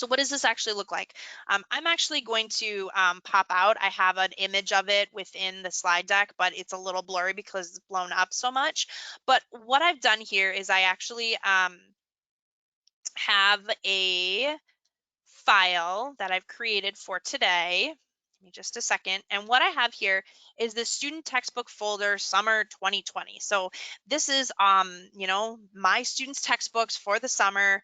S1: what does this actually look like? I'm actually going to pop out. I have an image of it within the slide deck, but it's a little blurry because it's blown up so much. But what I've done here is I actually have a file that I've created for today. Give me just a second. And what I have here is the student textbook folder summer 2020. So this is you know, my students' textbooks for the summer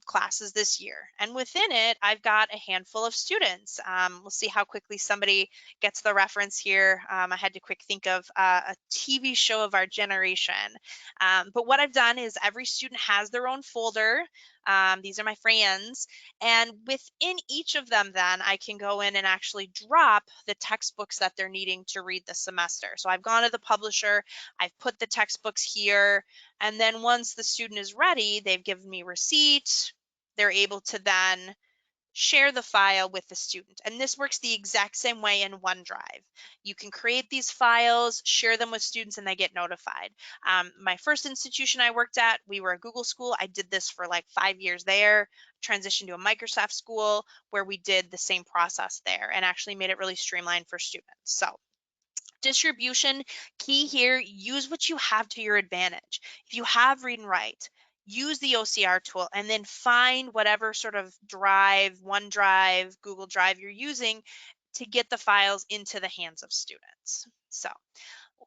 S1: classes this year. And within it, I've got a handful of students. We'll see how quickly somebody gets the reference here. I had to quick think of a TV show of our generation. But what I've done is every student has their own folder. These are my friends. And within each of them, then I can go in and actually drop the textbooks that they're needing to read this semester. So I've gone to the publisher, I've put the textbooks here, and then once the student is ready, they've given me receipt, they're able to then share the file with the student. And this works the exact same way in OneDrive. You can create these files, share them with students, and they get notified. My first institution I worked at, we were a Google school. I did this for like 5 years there, transitioned to a Microsoft school where we did the same process there and actually made it really streamlined for students. So distribution, key here, use what you have to your advantage. If you have read and write, use the OCR tool and then find whatever sort of drive, OneDrive, Google Drive you're using to get the files into the hands of students. So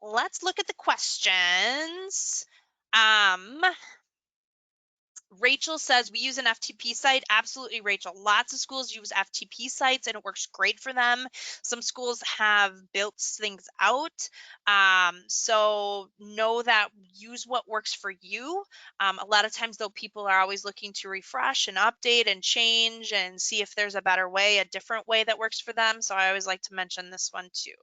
S1: let's look at the questions. Rachel says we use an FTP site. Absolutely, Rachel. Lots of schools use FTP sites and it works great for them. Some schools have built things out. So know that, use what works for you. A lot of times though, people are always looking to refresh and update and change and see if there's a better way, a different way that works for them. So I always like to mention this one too.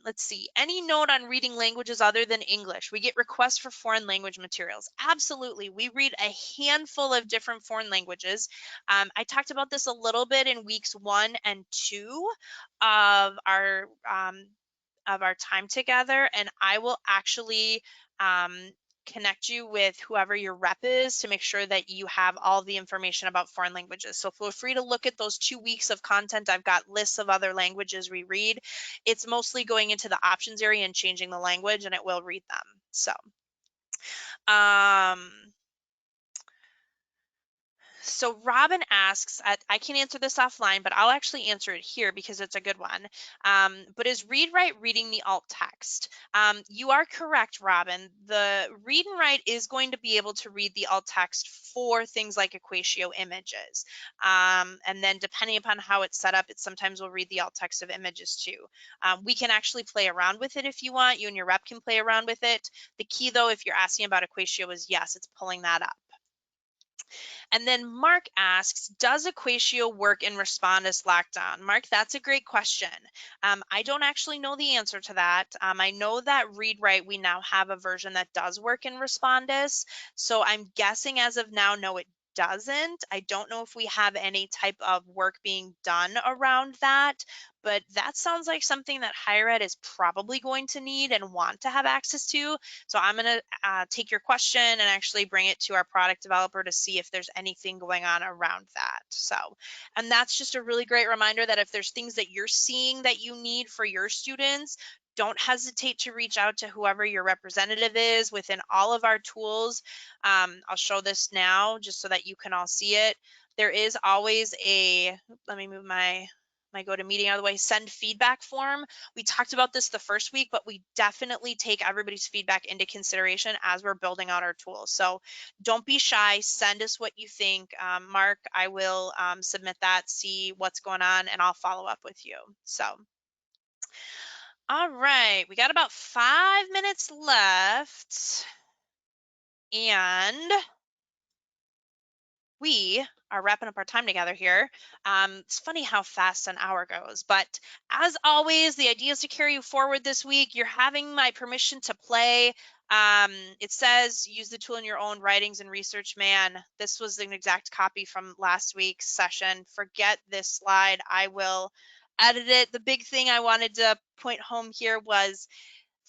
S1: Let's see, any note on reading languages other than English? We get requests for foreign language materials. Absolutely. We read a handful of different foreign languages. I talked about this a little bit in weeks 1 and 2 of our time together, and I will actually connect you with whoever your rep is to make sure that you have all the information about foreign languages. So feel free to look at those 2 weeks of content. I've got lists of other languages we read. It's mostly going into the options area and changing the language, and it will read them. So, um, so Robin asks, I can answer this offline, but I'll actually answer it here because it's a good one. But is read-write reading the alt text? You are correct, Robin. The read-and-write is going to be able to read the alt text for things like equatio images. And then depending upon how it's set up, it sometimes will read the alt text of images too. We can actually play around with it if you want. You and your rep can play around with it. The key though, if you're asking about equatio, is yes, it's pulling that up. And then Mark asks, does Equatio work in Respondus Lockdown? Mark, that's a great question. I don't actually know the answer to that. I know that read-write, we now have a version that does work in Respondus. So I'm guessing as of now, no, it doesn't. I don't know if we have any type of work being done around that, but that sounds like something that higher ed is probably going to need and want to have access to. So I'm going to take your question and actually bring it to our product developer to see if there's anything going on around that. So, and that's just a really great reminder that if there's things that you're seeing that you need for your students, don't hesitate to reach out to whoever your representative is within all of our tools. I'll show this now just so that you can all see it. There is always a, let me move my GoToMeeting out of the way, send feedback form. We talked about this the first week, but we definitely take everybody's feedback into consideration as we're building out our tools. So don't be shy, send us what you think. Mark, I will submit that, see what's going on, and I'll follow up with you. So, all right, we got about 5 minutes left. And we are wrapping up our time together here. It's funny how fast an hour goes, but as always, the idea is to carry you forward this week. You're having my permission to play. It says use the tool in your own writings and research. Man, this was an exact copy from last week's session. Forget this slide. I will edit it. The big thing I wanted to point home here was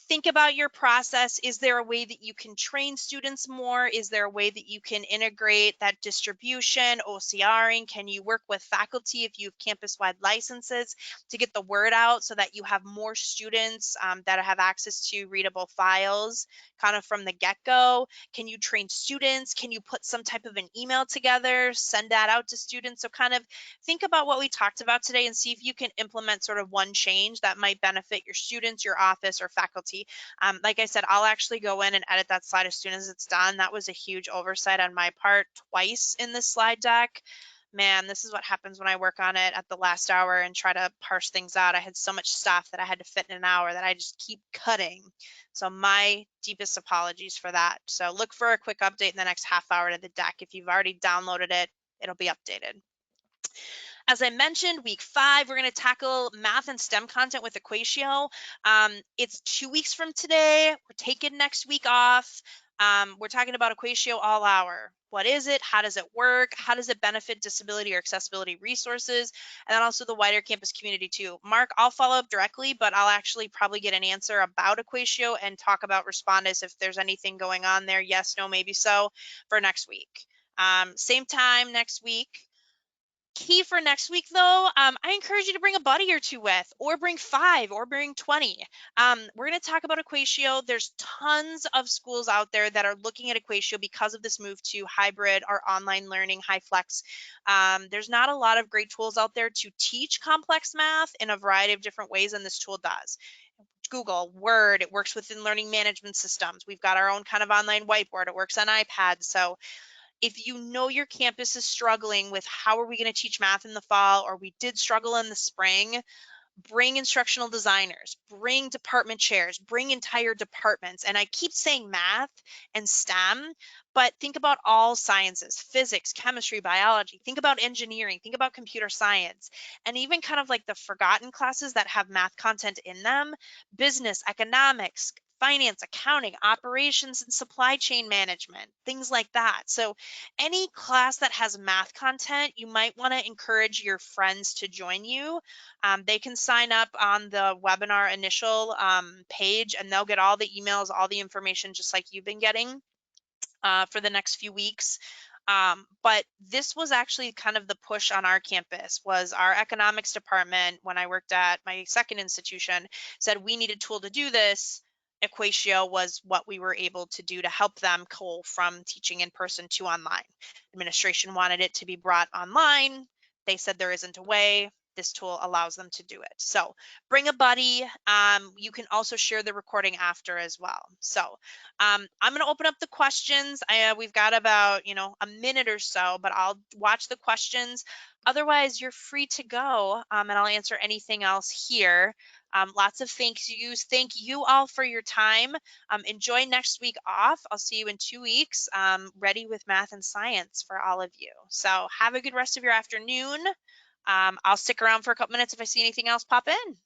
S1: think about your process. Is there a way that you can train students more? Is there a way that you can integrate that distribution, OCRing? Can you work with faculty if you have campus-wide licenses to get the word out so that you have more students that have access to readable files kind of from the get-go? Can you train students? Can you put some type of an email together, send that out to students? So kind of think about what we talked about today and see if you can implement sort of one change that might benefit your students, your office, or faculty. Like I said, I'll actually go in and edit that slide as soon as it's done. That was a huge oversight on my part twice in this slide deck. Man, this is what happens when I work on it at the last hour and try to parse things out. I had so much stuff that I had to fit in an hour that I just keep cutting. So my deepest apologies for that. So look for a quick update in the next half hour to the deck. If you've already downloaded it, it'll be updated. As I mentioned, week 5, we're going to tackle math and STEM content with Equatio. It's 2 weeks from today. We're taking next week off. We're talking about Equatio all hour. What is it? How does it work? How does it benefit disability or accessibility resources? And then also the wider campus community too. Mark, I'll follow up directly, but I'll actually probably get an answer about Equatio and talk about Respondus if there's anything going on there. Yes, no, maybe so for next week. Same time next week. Key for next week though, I encourage you to bring a buddy or two with, or bring 5 or bring 20. We're going to talk about Equatio. There's tons of schools out there that are looking at Equatio because of this move to hybrid or online learning, high flex. There's not a lot of great tools out there to teach complex math in a variety of different ways, and this tool does. Google, Word, it works within learning management systems. We've got our own kind of online whiteboard. It works on iPads. So if you know your campus is struggling with how are we going to teach math in the fall, or we did struggle in the spring, bring instructional designers, bring department chairs, bring entire departments. And I keep saying math and STEM, but think about all sciences, physics, chemistry, biology, think about engineering, think about computer science, and even kind of like the forgotten classes that have math content in them, business, economics, finance, accounting, operations, and supply chain management, things like that. So any class that has math content, you might want to encourage your friends to join you. They can sign up on the webinar initial page, and they'll get all the emails, all the information, just like you've been getting for the next few weeks. But this was actually kind of the push on our campus. Was our economics department, when I worked at my second institution, said we need a tool to do this. Equatio was what we were able to do to help them cull from teaching in person to online. Administration wanted it to be brought online. They said there isn't a way. This tool allows them to do it. So bring a buddy. You can also share the recording after as well. So I'm going to open up the questions. We've got about, a minute or so, but I'll watch the questions. Otherwise, you're free to go, and I'll answer anything else here. Lots of thank yous. Thank you all for your time. Enjoy next week off. I'll see you in 2 weeks, ready with math and science for all of you. So have a good rest of your afternoon. I'll stick around for a couple minutes if I see anything else pop in.